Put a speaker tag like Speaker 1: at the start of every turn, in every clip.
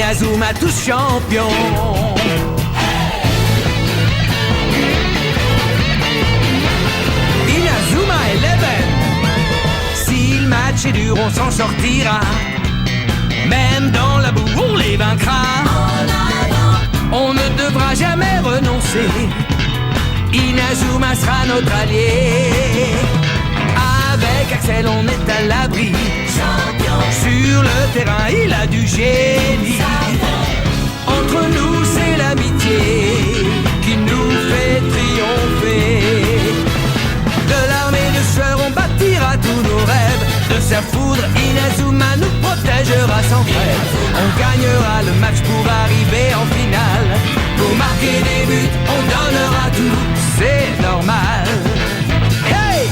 Speaker 1: Inazuma tous champions. Inazuma Eleven. Si le match est dur, on s'en sortira. Même dans la boue, on les vaincra. On ne devra jamais renoncer. Inazuma sera notre allié. Avec Axel, on est à l'abri. Sur le terrain, il a du génie. Entre nous, c'est l'amitié qui nous fait triompher. De l'armée de sueur, on bâtira tous nos rêves. De sa foudre, Inazuma nous protégera sans trêve. On gagnera le match pour arriver en finale. Pour marquer des buts, on donnera tout, c'est normal. Hey!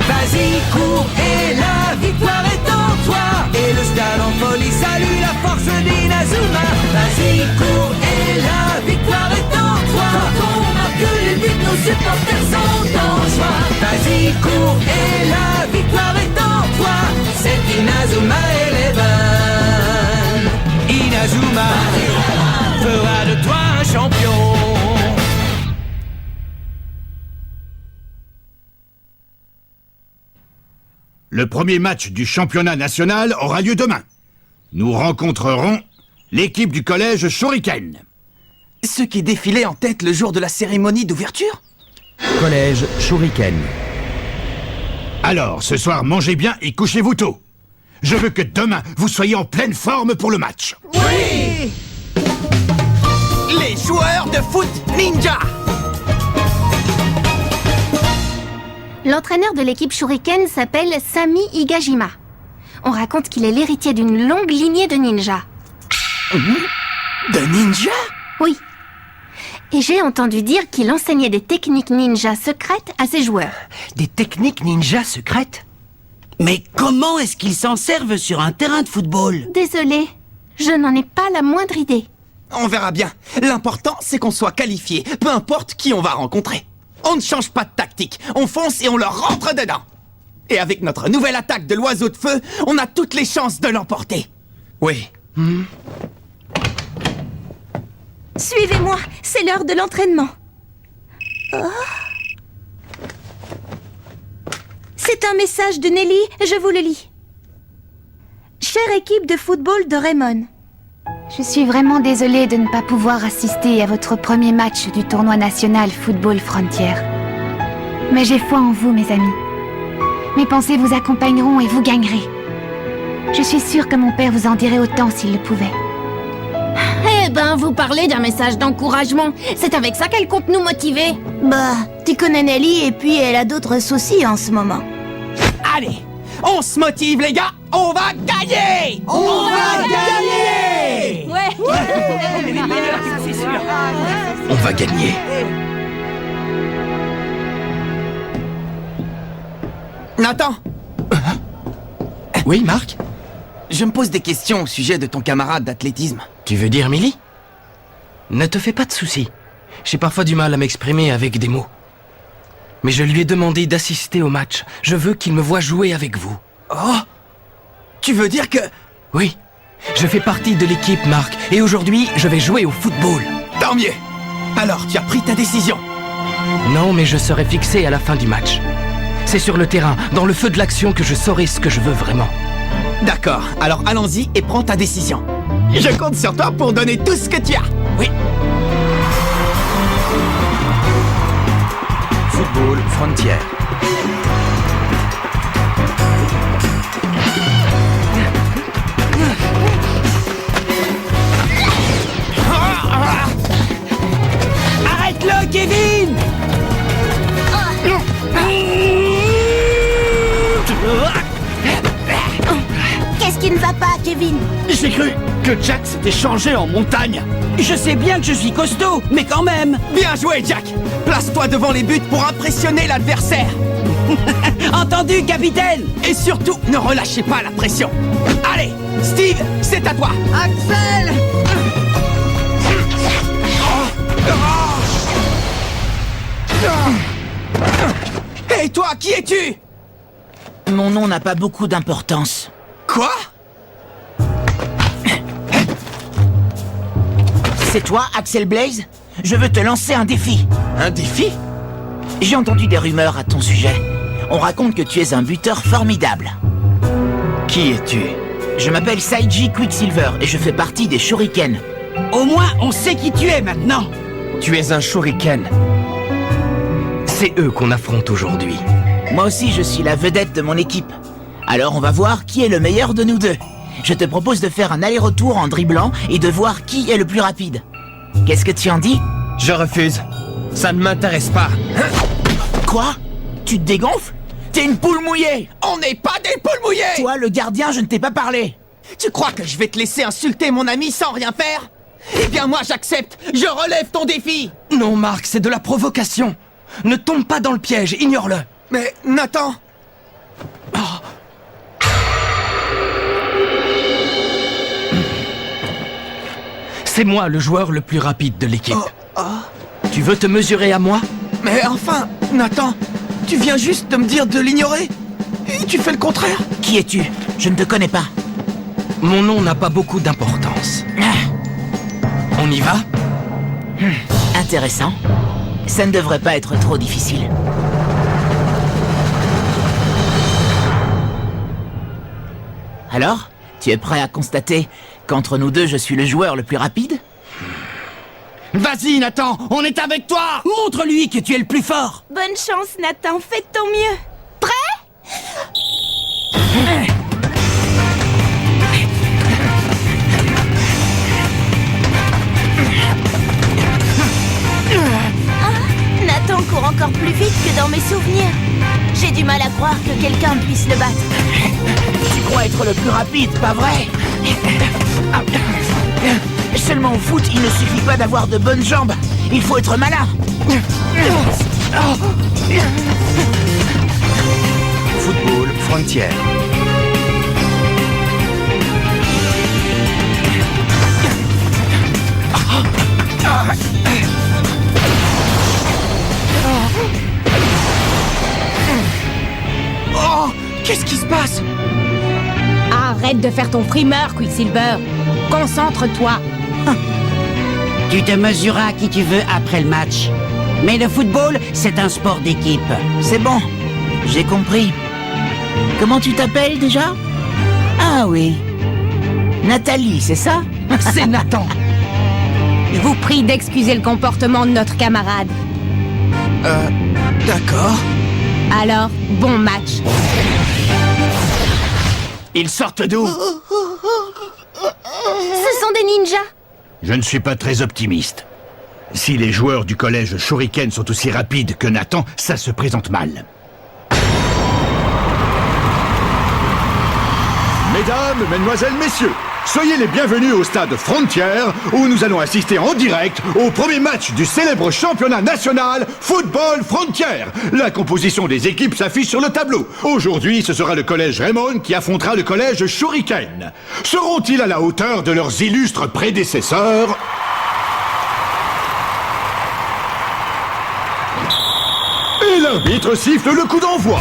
Speaker 1: Vas-y, cours et la victoire est en toi. Et le stade en folie salue la force d'Inazuma. Vas-y, cours et la victoire est en toi. Quand on marque les buts, nos supporters sont en joie. Vas-y, cours et la victoire est en toi. C'est Inazuma Eleven. Inazuma fera de toi un champion.
Speaker 2: Le premier match du championnat national aura lieu demain. Nous rencontrerons l'équipe du collège Shuriken.
Speaker 3: Ceux qui défilaient en tête le jour de la cérémonie d'ouverture?
Speaker 4: Collège Shuriken.
Speaker 2: Alors, ce soir, mangez bien et couchez-vous tôt. Je veux que demain, vous soyez en pleine forme pour le match.
Speaker 3: Oui! Les joueurs de foot ninja!
Speaker 5: L'entraîneur de l'équipe Shuriken s'appelle Sami Higajima. On raconte qu'il est l'héritier d'une longue lignée de ninjas.
Speaker 3: De ninja?
Speaker 5: Oui. Et j'ai entendu dire qu'il enseignait des techniques ninja secrètes à ses joueurs.
Speaker 6: Des techniques ninja secrètes?
Speaker 7: Mais comment est-ce qu'ils s'en servent sur un terrain de football?
Speaker 5: Désolée, je n'en ai pas la moindre idée.
Speaker 3: On verra bien. L'important, c'est qu'on soit qualifié, peu importe qui on va rencontrer. On ne change pas de tactique, on fonce et on leur rentre dedans. Et avec notre nouvelle attaque de l'oiseau de feu, on a toutes les chances de l'emporter. Oui.
Speaker 8: Suivez-moi, c'est l'heure de l'entraînement. Oh. C'est un message de Nelly, je vous le lis. Chère équipe de football de Raymond.
Speaker 9: Je suis vraiment désolée de ne pas pouvoir assister à votre premier match du tournoi national Football Frontier. Mais j'ai foi en vous, mes amis. Mes pensées vous accompagneront et vous gagnerez. Je suis sûre que mon père vous en dirait autant s'il le pouvait.
Speaker 5: Eh ben, vous parlez d'un message d'encouragement. C'est avec ça qu'elle compte nous motiver.
Speaker 8: Bah, tu connais Nelly et puis elle a d'autres soucis en ce moment.
Speaker 3: Allez, on se motive les gars, on va gagner! On va gagner!
Speaker 6: On va gagner.
Speaker 3: Nathan!
Speaker 6: Oui, Marc?
Speaker 3: Je me pose des questions au sujet de ton camarade d'athlétisme.
Speaker 6: Tu veux dire Millie? Ne te fais pas de soucis. J'ai parfois du mal à m'exprimer avec des mots. Mais je lui ai demandé d'assister au match. Je veux qu'il me voie jouer avec vous.
Speaker 3: Oh! Tu veux dire que...
Speaker 6: Oui. Je fais partie de l'équipe, Marc. Et aujourd'hui, je vais jouer au football.
Speaker 3: Tant mieux! Alors, tu as pris ta décision?
Speaker 6: Non, mais je serai fixé à la fin du match. C'est sur le terrain, dans le feu de l'action, que je saurai ce que je veux vraiment.
Speaker 3: D'accord, alors allons-y et prends ta décision. Je compte sur toi pour donner tout ce que tu as. Oui.
Speaker 4: Football Frontier.
Speaker 7: Arrête-le, Kevin!
Speaker 8: Qu'est-ce qui ne va pas, Kevin?
Speaker 7: J'ai cru que Jack s'était changé en montagne. Je sais bien que je suis costaud, mais quand même.
Speaker 3: Bien joué, Jack! Place-toi devant les buts pour impressionner l'adversaire.
Speaker 7: Entendu, capitaine!
Speaker 3: Et surtout, ne relâchez pas la pression. Allez, Steve, c'est à toi.
Speaker 8: Axel!
Speaker 3: Et toi, qui es-tu?
Speaker 7: Mon nom n'a pas beaucoup d'importance.
Speaker 3: Quoi? C'est toi, Axel Blaze? Je veux te lancer un défi.
Speaker 6: Un défi?
Speaker 3: J'ai entendu des rumeurs à ton sujet. On raconte que tu es un buteur formidable.
Speaker 6: Qui es-tu?
Speaker 3: Je m'appelle Saiji Quicksilver et je fais partie des Shuriken.
Speaker 7: Au moins, on sait qui tu es maintenant.
Speaker 6: Tu es un shuriken. C'est eux qu'on affronte aujourd'hui.
Speaker 3: Moi aussi, je suis la vedette de mon équipe. Alors on va voir qui est le meilleur de nous deux. Je te propose de faire un aller-retour en dribblant et de voir qui est le plus rapide. Qu'est-ce que tu en dis?
Speaker 6: Je refuse. Ça ne m'intéresse pas.
Speaker 3: Quoi? Tu te dégonfles? T'es une poule mouillée!
Speaker 7: On n'est pas des poules mouillées.
Speaker 3: Toi, le gardien, je ne t'ai pas parlé.
Speaker 7: Tu crois que je vais te laisser insulter mon ami sans rien faire? Eh bien moi j'accepte. Je relève ton défi.
Speaker 6: Non, Marc, c'est de la provocation. Ne tombe pas dans le piège, ignore-le.
Speaker 7: Mais Nathan...
Speaker 6: C'est moi le joueur le plus rapide de l'équipe. Tu veux te mesurer à moi?
Speaker 7: Mais enfin, Nathan, tu viens juste de me dire de l'ignorer. Et tu fais le contraire.
Speaker 3: Qui es-tu? Je ne te connais pas.
Speaker 6: Mon nom n'a pas beaucoup d'importance. On y va?
Speaker 3: Intéressant. Ça ne devrait pas être trop difficile. Alors, tu es prêt à constater qu'entre nous deux, je suis le joueur le plus rapide?
Speaker 7: Vas-y, Nathan, on est avec toi. Montre-lui que tu es le plus fort.
Speaker 8: Bonne chance, Nathan, fais de ton mieux. Nathan court encore plus vite que dans mes souvenirs. J'ai du mal à croire que quelqu'un puisse le battre.
Speaker 3: Tu crois être le plus rapide, pas vrai? Seulement au foot, il ne suffit pas d'avoir de bonnes jambes. Il faut être malin.
Speaker 4: Football Frontière.
Speaker 7: Oh, qu'est-ce qui se passe?
Speaker 8: Arrête de faire ton frimeur, Quicksilver. Concentre-toi.
Speaker 10: Tu te mesureras à qui tu veux après le match. Mais le football, c'est un sport d'équipe.
Speaker 3: C'est bon, j'ai compris. Comment tu t'appelles déjà? Ah oui. Nathalie, c'est ça?
Speaker 6: C'est Nathan.
Speaker 8: Je vous prie d'excuser le comportement de notre camarade.
Speaker 7: D'accord.
Speaker 8: Alors, bon match.
Speaker 7: Ils sortent d'où?
Speaker 5: Ce sont des ninjas.
Speaker 2: Je ne suis pas très optimiste. Si les joueurs du collège Shuriken sont aussi rapides que Nathan, ça se présente mal. Mesdames, mesdemoiselles, messieurs, soyez les bienvenus au stade Frontière, où nous allons assister en direct au premier match du célèbre championnat national Football Frontière. La composition des équipes s'affiche sur le tableau. Aujourd'hui, ce sera le collège Raymond qui affrontera le collège Shuriken. Seront-ils à la hauteur de leurs illustres prédécesseurs? Et l'arbitre siffle le coup d'envoi.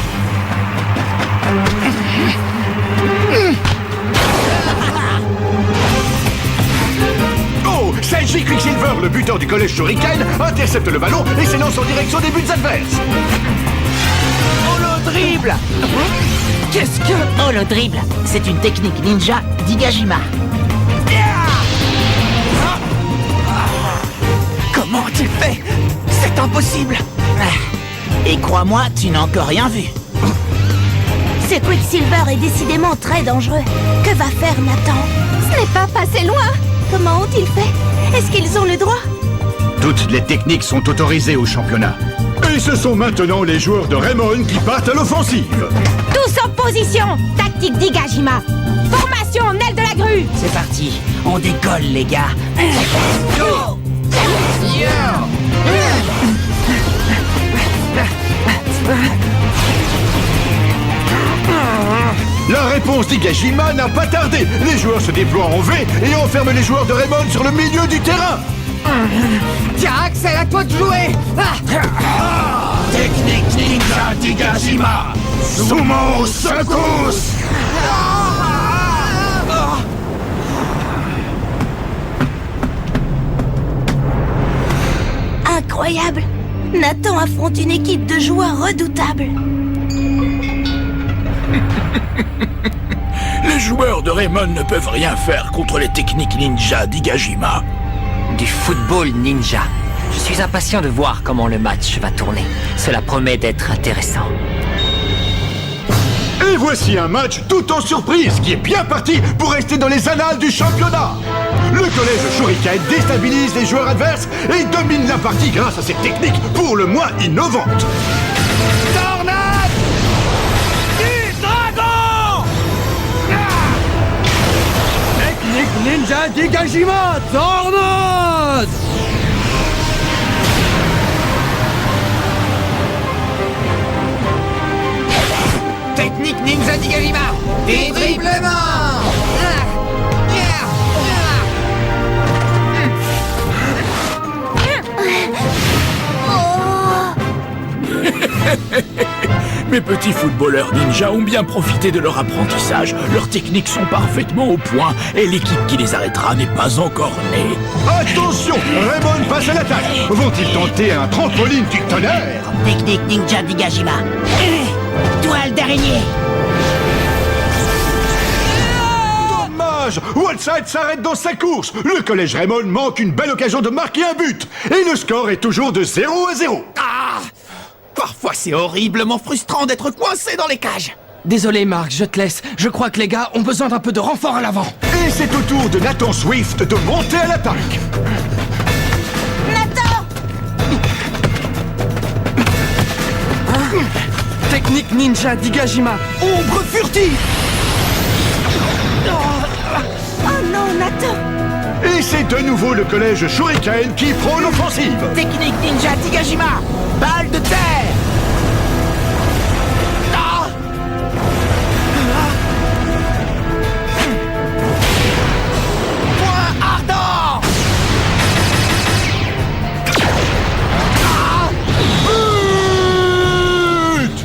Speaker 2: Oh, Saiji Quicksilver, le buteur du collège Shuriken, intercepte le ballon et s'élance en direction des buts adverses.
Speaker 3: Holo dribble.
Speaker 7: Qu'est-ce que...
Speaker 3: Holo dribble, c'est une technique ninja d'Igajima.
Speaker 7: Comment tu fais? C'est impossible.
Speaker 3: Et crois-moi, tu n'as encore rien vu.
Speaker 8: Ce Quicksilver est décidément très dangereux. Que va faire Nathan?
Speaker 5: Ce n'est pas passé loin.
Speaker 8: Comment ont-ils fait? Est-ce qu'ils ont le droit?
Speaker 2: Toutes les techniques sont autorisées au championnat. Et ce sont maintenant les joueurs de Raymond qui partent à l'offensive.
Speaker 8: Tous en position! Tactique d'Igajima! Formation en aile de la grue!
Speaker 10: C'est parti, on décolle les gars.
Speaker 2: La réponse d'Igajima n'a pas tardé. Les joueurs se déploient en V et enferment les joueurs de Raymond sur le milieu du terrain.
Speaker 7: Tiens, Axel, à toi de jouer.
Speaker 2: Technique ninja d'Igajima. Sumo secousse.
Speaker 8: incroyable! Nathan affronte une équipe de joueurs redoutables.
Speaker 11: Les joueurs de Raymond ne peuvent rien faire contre les techniques ninja d'Higashima.
Speaker 12: Du football ninja. Je suis impatient de voir comment le match va tourner. Cela promet d'être intéressant.
Speaker 2: Et voici un match tout en surprise qui est bien parti pour rester dans les annales du championnat. Le collège Shuriken déstabilise les joueurs adverses et domine la partie grâce à ses techniques pour le moins innovantes.
Speaker 1: Tornade du dragon!
Speaker 7: Technique ninja d'Higashima, Tornade!
Speaker 3: Technique ninja d'Higashima. Dédriblement.
Speaker 11: Mes petits footballeurs ninja ont bien profité de leur apprentissage. Leurs techniques sont parfaitement au point et l'équipe qui les arrêtera n'est pas encore née.
Speaker 2: Attention, Raymond passe à l'attaque. Vont-ils tenter un trampoline du tonnerre?
Speaker 10: Technique ninja d'Higashima. Toile d'araignée.
Speaker 2: Dommage, Wildside s'arrête dans sa course. Le collège Raymond manque une belle occasion de marquer un but. Et le score est toujours de 0-0.
Speaker 3: Ah! Parfois c'est horriblement frustrant d'être coincé dans les cages.
Speaker 6: Désolé Marc, je te laisse. Je crois que les gars ont besoin d'un peu de renfort à l'avant.
Speaker 2: Et c'est au tour de Nathan Swift de monter à l'attaque.
Speaker 8: Nathan!
Speaker 6: Technique ninja d'Higashima.
Speaker 3: Ombre furtive.
Speaker 8: Oh non, Nathan!
Speaker 2: Et c'est de nouveau le collège Shuriken qui prend l'offensive.
Speaker 3: Technique ninja d'Higashima. Balle de terre. Ah! Point ardent.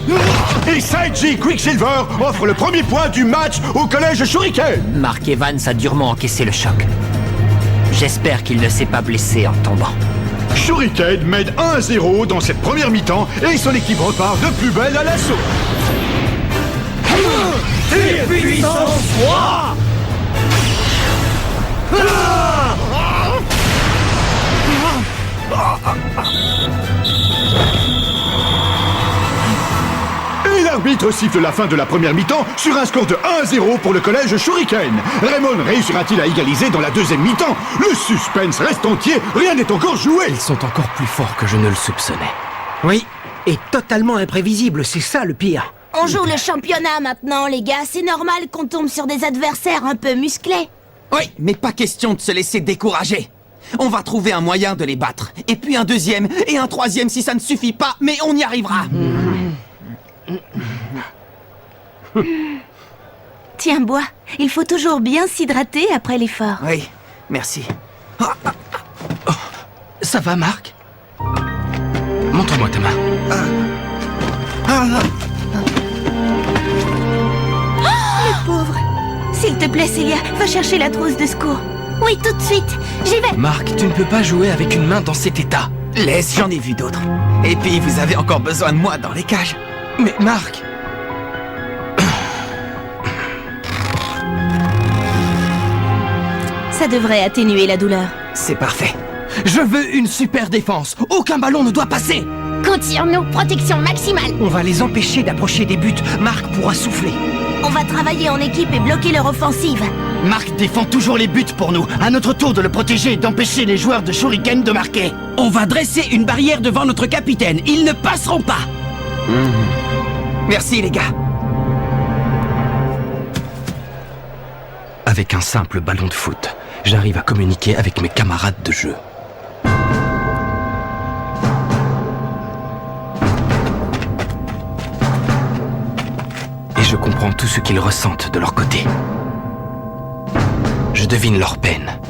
Speaker 2: But! Et Saiji Quicksilver offre le premier point du match au collège Shuriken.
Speaker 12: Mark Evans a durement encaissé le choc. J'espère qu'il ne s'est pas blessé en tombant.
Speaker 2: Shuriken mène 1-0 dans cette première mi-temps et son équipe repart de plus belle à l'assaut.
Speaker 1: Puissance 3!
Speaker 2: Et l'arbitre siffle la fin de la première mi-temps sur un score de 1-0 pour le collège Shuriken. Raymond réussira-t-il à égaliser dans la deuxième mi-temps? Le suspense reste entier, rien n'est encore joué.
Speaker 6: Ils sont encore plus forts que je ne le soupçonnais.
Speaker 7: Oui, et totalement imprévisible, c'est ça le pire.
Speaker 8: On joue le championnat maintenant, les gars. C'est normal qu'on tombe sur des adversaires un peu musclés.
Speaker 3: Oui, mais pas question de se laisser décourager. On va trouver un moyen de les battre. Et puis un deuxième, et un troisième si ça ne suffit pas, mais on y arrivera.
Speaker 8: Tiens, bois. Il faut toujours bien s'hydrater après l'effort.
Speaker 3: Oui, merci.
Speaker 6: Ça va Marc? Montre-moi ta main.
Speaker 8: Le pauvre. S'il te plaît, Célia, va chercher la trousse de secours.
Speaker 5: Oui, tout de suite. J'y vais.
Speaker 6: Marc, tu ne peux pas jouer avec une main dans cet état.
Speaker 3: Laisse, j'en ai vu d'autres. Et puis vous avez encore besoin de moi dans les cages.
Speaker 6: Mais Marc...
Speaker 8: Ça devrait atténuer la douleur.
Speaker 3: C'est parfait.
Speaker 6: Je veux une super défense. Aucun ballon ne doit passer.
Speaker 5: Compte sur nous. Protection maximale.
Speaker 7: On va les empêcher d'approcher des buts. Marc pourra souffler.
Speaker 8: On va travailler en équipe et bloquer leur offensive.
Speaker 7: Marc défend toujours les buts pour nous. À notre tour de le protéger et d'empêcher les joueurs de Shuriken de marquer. On va dresser une barrière devant notre capitaine. Ils ne passeront pas.
Speaker 3: Merci les gars.
Speaker 6: Avec un simple ballon de foot, j'arrive à communiquer avec mes camarades de jeu. Et je comprends tout ce qu'ils ressentent de leur côté. Je devine leurs peines,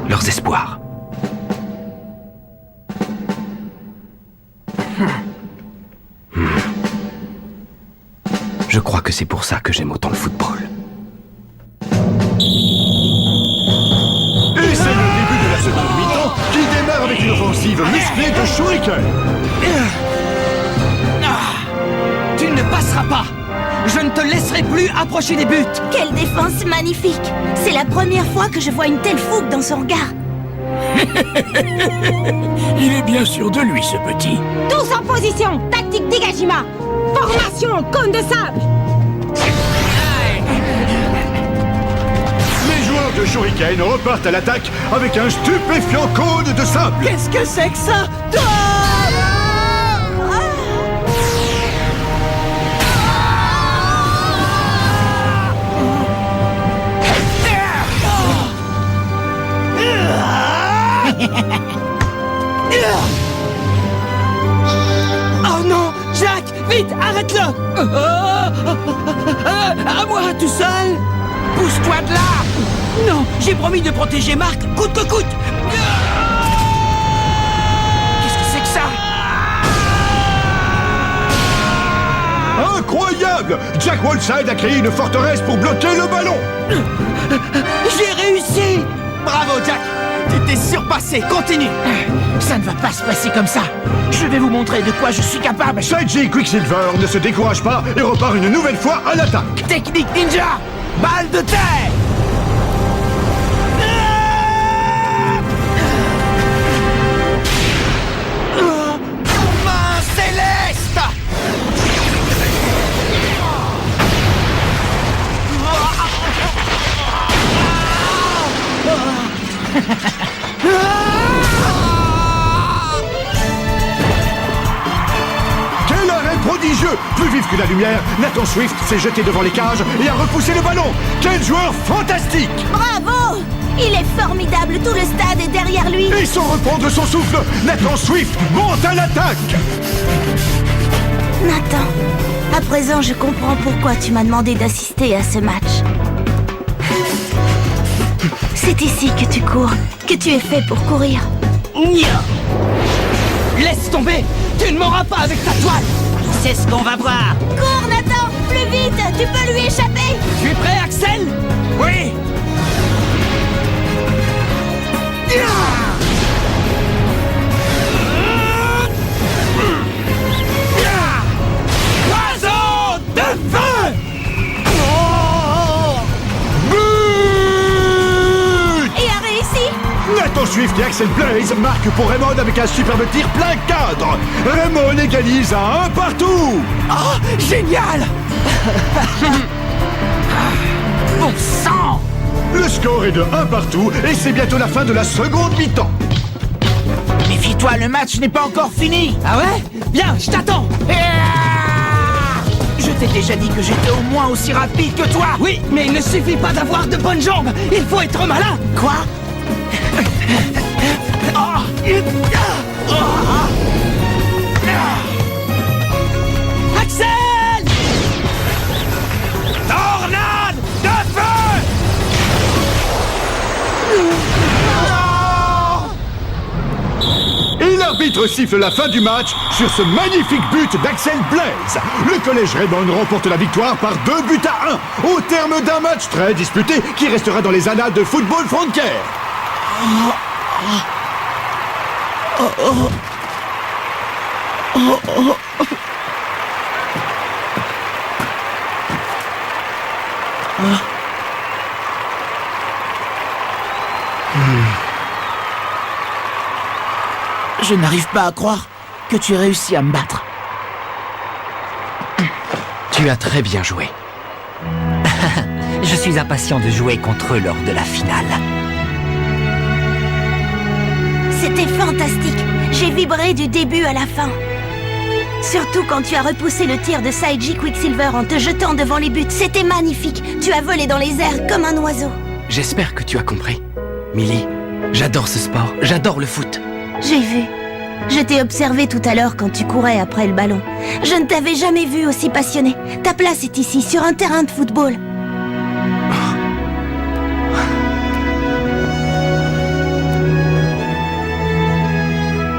Speaker 6: leurs espoirs. Je crois que c'est pour ça que j'aime autant le football.
Speaker 2: Et c'est le début de la seconde mi-temps qui démarre avec une offensive musclée sifflet de Shuriken.
Speaker 3: Tu ne passeras pas. Je ne te laisserai plus approcher des buts.
Speaker 8: Quelle défense magnifique! C'est la première fois que je vois une telle fougue dans son regard.
Speaker 11: Il est bien sûr de lui, ce petit.
Speaker 8: Tous en position! Tactique Dégagima! Formation cône de sable!
Speaker 2: Les joueurs de Shuriken repartent à l'attaque avec un stupéfiant cône de sable.
Speaker 3: Qu'est-ce que c'est que ça? Oh non! Jack! Vite! Arrête-le! À moi, tout seul!
Speaker 7: Pousse-toi de là! Non, j'ai promis de protéger Marc, coûte que coûte! Qu'est-ce que c'est que ça?
Speaker 2: Incroyable! Jack Wallside a créé une forteresse pour bloquer le ballon.
Speaker 7: J'ai réussi!
Speaker 3: Bravo, Jack! Tu t'es surpassé! Continue!
Speaker 7: Ça ne va pas se passer comme ça! Je vais vous montrer de quoi je suis capable!
Speaker 2: Saiji Quicksilver ne se décourage pas et repart une nouvelle fois à l'attaque.
Speaker 7: Technique ninja! Balle de terre!
Speaker 3: Main céleste!
Speaker 2: Quel arrêt prodigieux! Plus vif que la lumière, Nathan Swift s'est jeté devant les cages et a repoussé le ballon. Quel joueur fantastique!
Speaker 8: Bravo! Il est formidable, tout le stade est derrière lui!
Speaker 2: Et sans reprendre son souffle, Nathan Swift monte à l'attaque.
Speaker 8: Nathan, à présent je comprends pourquoi tu m'as demandé d'assister à ce match. C'est ici que tu cours, que tu es fait pour courir.
Speaker 3: Laisse tomber! Tu ne m'auras pas avec ta toile!
Speaker 7: C'est ce qu'on va voir!
Speaker 8: Cours Nathan, plus vite, tu peux lui échapper!
Speaker 3: Tu es prêt, Axel? Oui! Oiseau de feu!
Speaker 8: Il a réussi!
Speaker 2: Nathan Swift et Axel Blaze marquent pour Raymond avec un superbe tir plein cadre. Raymond égalise à 1 partout.
Speaker 3: Oh, génial! Bon sang!
Speaker 2: Le score est de 1 partout et c'est bientôt la fin de la seconde mi-temps.
Speaker 7: Méfie-toi, le match n'est pas encore fini!
Speaker 3: Ah ouais? Viens, je t'attends!
Speaker 7: Je t'ai déjà dit que j'étais au moins aussi rapide que toi!
Speaker 3: Oui, mais il ne suffit pas d'avoir de bonnes jambes! Il faut être malin!
Speaker 7: Quoi?
Speaker 3: Axel! Tornade de feu!
Speaker 2: Et l'arbitre siffle la fin du match sur ce magnifique but d'Axel Blaze. Le collège Raymond remporte la victoire par 2-1 au terme d'un match très disputé qui restera dans les annales de Football Frontier.
Speaker 7: Je n'arrive pas à croire que tu aies réussi à me battre.
Speaker 6: Tu as très bien joué.
Speaker 12: Je suis impatient de jouer contre eux lors de la finale.
Speaker 8: C'était fantastique. J'ai vibré du début à la fin. Surtout quand tu as repoussé le tir de Saiji Quicksilver en te jetant devant les buts. C'était magnifique. Tu as volé dans les airs comme un oiseau.
Speaker 6: J'espère que tu as compris. Millie, j'adore ce sport, j'adore le foot.
Speaker 8: J'ai vu. Je t'ai observé tout à l'heure quand tu courais après le ballon. Je ne t'avais jamais vu aussi passionné. Ta place est ici, sur un terrain de football.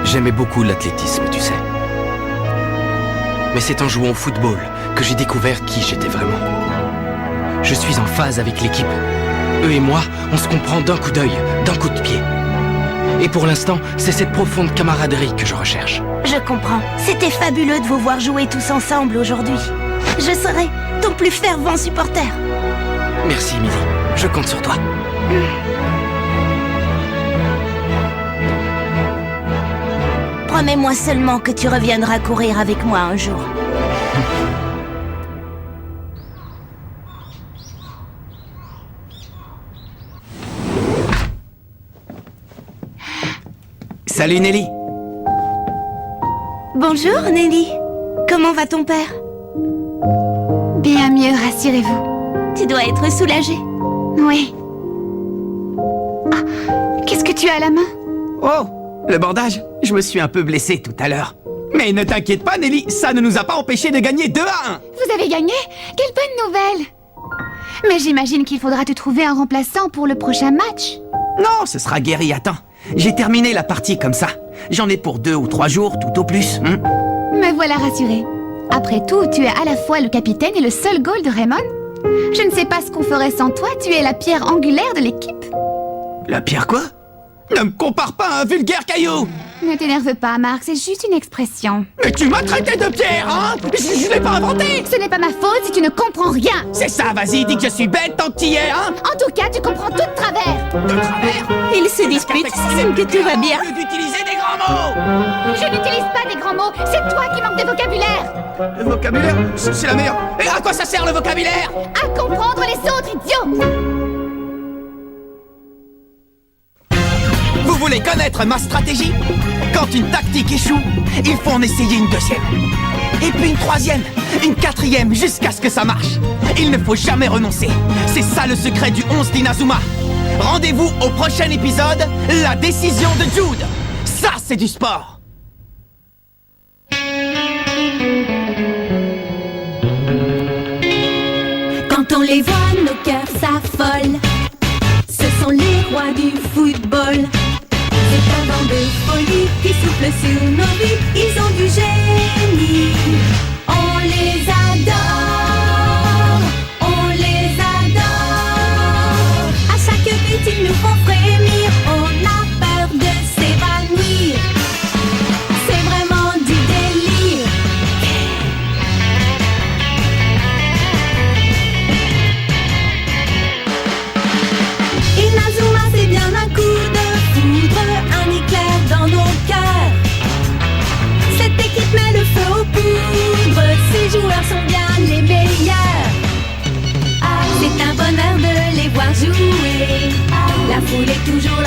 Speaker 6: J'aimais beaucoup l'athlétisme, tu sais. Mais c'est en jouant au football que j'ai découvert qui j'étais vraiment. Je suis en phase avec l'équipe. Eux et moi, on se comprend d'un coup d'œil, d'un coup de pied. Et pour l'instant, c'est cette profonde camaraderie que je recherche.
Speaker 8: Je comprends. C'était fabuleux de vous voir jouer tous ensemble aujourd'hui. Je serai ton plus fervent supporter.
Speaker 6: Merci, Emily. Je compte sur toi.
Speaker 8: Promets-moi seulement que tu reviendras courir avec moi un jour.
Speaker 3: Salut Nelly.
Speaker 8: Bonjour Nelly. Comment va ton père?
Speaker 9: Bien mieux, rassurez-vous.
Speaker 8: Tu dois être soulagée.
Speaker 9: Oui. Ah, qu'est-ce que tu as à la main?
Speaker 3: Oh, le bandage. Je me suis un peu blessé tout à l'heure. Mais ne t'inquiète pas Nelly, ça ne nous a pas empêché de gagner 2-1.
Speaker 9: Vous avez gagné? Quelle bonne nouvelle! Mais j'imagine qu'il faudra te trouver un remplaçant pour le prochain match.
Speaker 3: Non, ce sera guéri à temps. J'ai terminé la partie comme ça. J'en ai pour 2 ou 3 jours, tout au plus.
Speaker 9: Me voilà rassurée. Après tout, tu es à la fois le capitaine et le seul goal de Raymond. Je ne sais pas ce qu'on ferait sans toi, tu es la pierre angulaire de l'équipe.
Speaker 3: La pierre quoi? Ne me compare pas à un vulgaire caillou!
Speaker 9: Ne t'énerve pas, Marc, c'est juste une expression.
Speaker 3: Mais tu m'as traité de pierre, hein? Je l'ai pas inventé!
Speaker 9: Ce n'est pas ma faute si tu ne comprends rien.
Speaker 3: C'est ça, vas-y, dis que je suis bête tant que t'y es, hein?
Speaker 9: En tout cas, tu comprends tout de travers.
Speaker 3: De travers?
Speaker 8: Ils se disputent, signe que tout va bien.
Speaker 3: Au lieu d'utiliser des grands mots!
Speaker 9: Je n'utilise pas des grands mots, c'est toi qui manques de vocabulaire.
Speaker 3: Le vocabulaire? C'est la meilleure. Et à quoi ça sert le vocabulaire?
Speaker 9: À comprendre les autres, idiot.
Speaker 3: Vous voulez connaître ma stratégie? Quand une tactique échoue, il faut en essayer une deuxième. Et puis une troisième, une quatrième, jusqu'à ce que ça marche. Il ne faut jamais renoncer. C'est ça le secret du 11 d'Inazuma. Rendez-vous au prochain épisode, la décision de Jude. Ça, c'est du sport.
Speaker 13: Quand on les voit, nos cœurs s'affolent. Ce sont les rois du football. C'est un vent de folie qui souffle sur nos vies. Ils ont du génie. On les adore. On les adore. À chaque but, ils nous font frémir. On a peur de s'évanouir. C'est vraiment du délire. Inazuma, c'est bien un coup de foudre, un éclair dans nos cœurs. Cette équipe met le feu aux poudres, ces joueurs sont bien les meilleurs. C'est un bonheur de les voir jouer, la foule est toujours